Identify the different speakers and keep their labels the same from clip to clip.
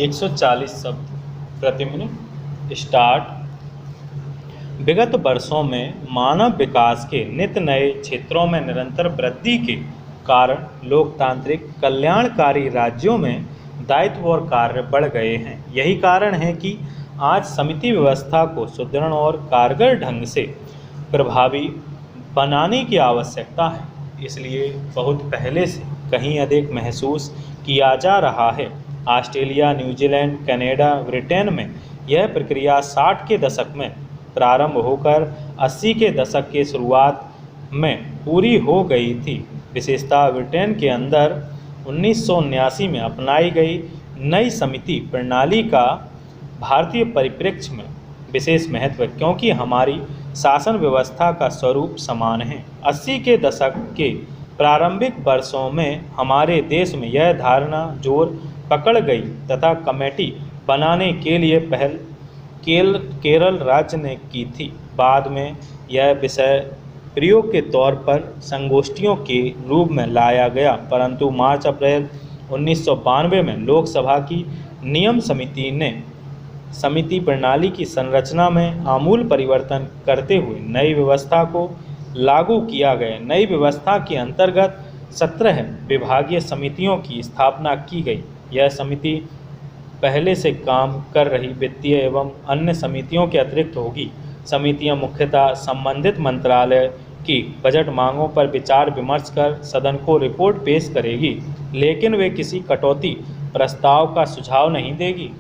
Speaker 1: 140 शब्द प्रति minute. Start. विगत वर्षों में मानव विकास के नित नए क्षेत्रों में निरंतर वृद्धि के कारण लोकतांत्रिक कल्याणकारी राज्यों में दायित्व और कार्य बढ़ गए हैं। यही कारण है कि आज समिति व्यवस्था को सुदृढ़ और कारगर ढंग से प्रभावी बनाने की आवश्यकता है। इसलिए बहुत पहले से कहीं अधिक महसूस किया जा रहा है। ऑस्ट्रेलिया, न्यूजीलैंड, कनाडा, ब्रिटेन में यह प्रक्रिया 60 के दशक में प्रारंभ होकर 80 के दशक के शुरुआत में पूरी हो गई थी। विशेषतः ब्रिटेन के अंदर 1979 में अपनाई गई नई समिति प्रणाली का भारतीय परिप्रेक्ष्य में विशेष महत्व है, क्योंकि हमारी शासन व्यवस्था का स्वरूप समान है। 80 के दशक के प्रारंभिक वर्षों में हमारे देश में यह धारणा जोर पकड़ गई तथा कमेटी बनाने के लिए पहल केरल राज्य ने की थी। बाद में यह विषय प्रयोग के तौर पर संगोष्ठियों के रूप में लाया गया, परंतु मार्च-अप्रैल 1992 में लोकसभा की नियम समिति ने समिति प्रणाली की संरचना में आमूल परिवर्तन करते हुए नई व्यवस्था को लागू किया गया। नई व्यवस्था के अंतर्गत 17 विभागीय समितियों की स्थापना की गई। यह समिति पहले से काम कर रही वित्तीय एवं अन्य समितियों के अतिरिक्त होगी। समितियां मुख्यतः संबंधित मंत्रालय की बजट मांगों पर विचार विमर्श कर सदन को रिपोर्ट पेश करेगी, लेकिन वे किसी कटौती प्रस्ताव का सुझाव नहीं देगी।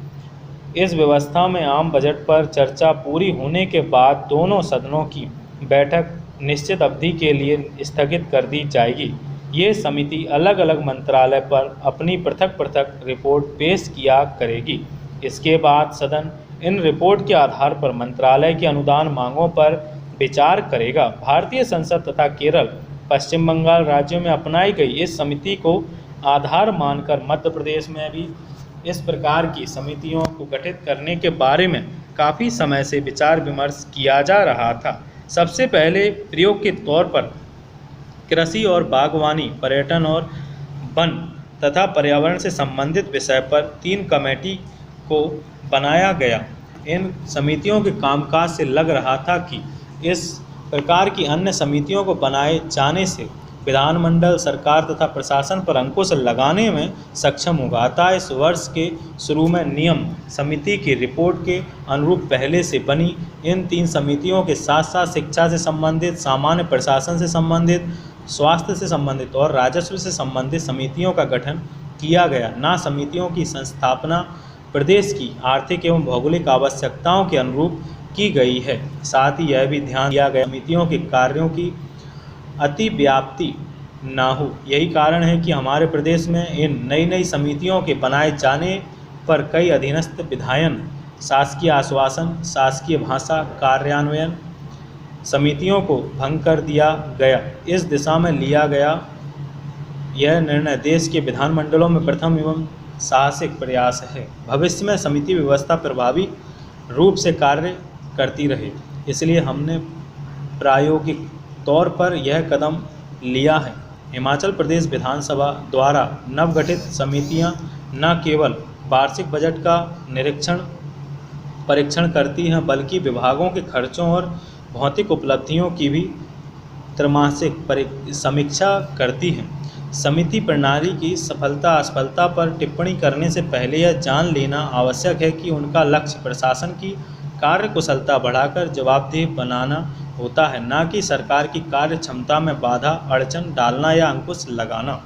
Speaker 1: इस व्यवस्था में आम बजट पर चर्चा पूरी होने के बाद दोनों सदनों की बैठक निश्चित अवधि के लिए स्थगित कर दी जाएगी। ये समिति अलग अलग मंत्रालय पर अपनी पृथक पृथक रिपोर्ट पेश किया करेगी। इसके बाद सदन इन रिपोर्ट के आधार पर मंत्रालय की अनुदान मांगों पर विचार करेगा। भारतीय संसद तथा केरल, पश्चिम बंगाल राज्यों में अपनाई गई इस समिति को आधार मानकर मध्य प्रदेश में भी इस प्रकार की समितियों को गठित करने के बारे में काफ़ी समय से विचार विमर्श किया जा रहा था। सबसे पहले प्रयोग के तौर पर कृषि और बागवानी, पर्यटन और वन तथा पर्यावरण से संबंधित विषय पर 3 कमेटी को बनाया गया। इन समितियों के कामकाज से लग रहा था कि इस प्रकार की अन्य समितियों को बनाए जाने से विधानमंडल, सरकार तथा प्रशासन पर अंकुश लगाने में सक्षम होगा। अतः इस वर्ष के शुरू में नियम समिति की रिपोर्ट के अनुरूप पहले से बनी इन 3 समितियों के साथ साथ शिक्षा से संबंधित, सामान्य प्रशासन से संबंधित, स्वास्थ्य से संबंधित और राजस्व से संबंधित समितियों का गठन किया गया। ना समितियों की संस्थापना प्रदेश की आर्थिक एवं भौगोलिक आवश्यकताओं के अनुरूप की गई है। साथ ही यह भी ध्यान दिया गया समितियों के कार्यों की अति व्याप्ति ना हो। यही कारण है कि हमारे प्रदेश में इन नई नई समितियों के बनाए जाने पर कई अधीनस्थ विधायन, शासकीय आश्वासन, शासकीय भाषा कार्यान्वयन समितियों को भंग कर दिया गया। इस दिशा में लिया गया यह निर्णय देश के विधानमंडलों में प्रथम एवं साहसिक प्रयास है। भविष्य में समिति व्यवस्था प्रभावी रूप से कार्य करती रहे, इसलिए हमने प्रायोगिक तौर पर यह कदम लिया है। हिमाचल प्रदेश विधानसभा द्वारा नवगठित समितियां न केवल वार्षिक बजट का परीक्षण करती हैं, बल्कि विभागों के खर्चों और भौतिक उपलब्धियों की भी त्रैमासिक समीक्षा करती हैं। समिति प्रणाली की सफलता असफलता पर टिप्पणी करने से पहले यह जान लेना आवश्यक है कि उनका लक्ष्य प्रशासन की कार्य कुशलता बढ़ाकर जवाबदेह बनाना होता है, न कि सरकार की कार्य क्षमता में बाधा अड़चन डालना या अंकुश लगाना।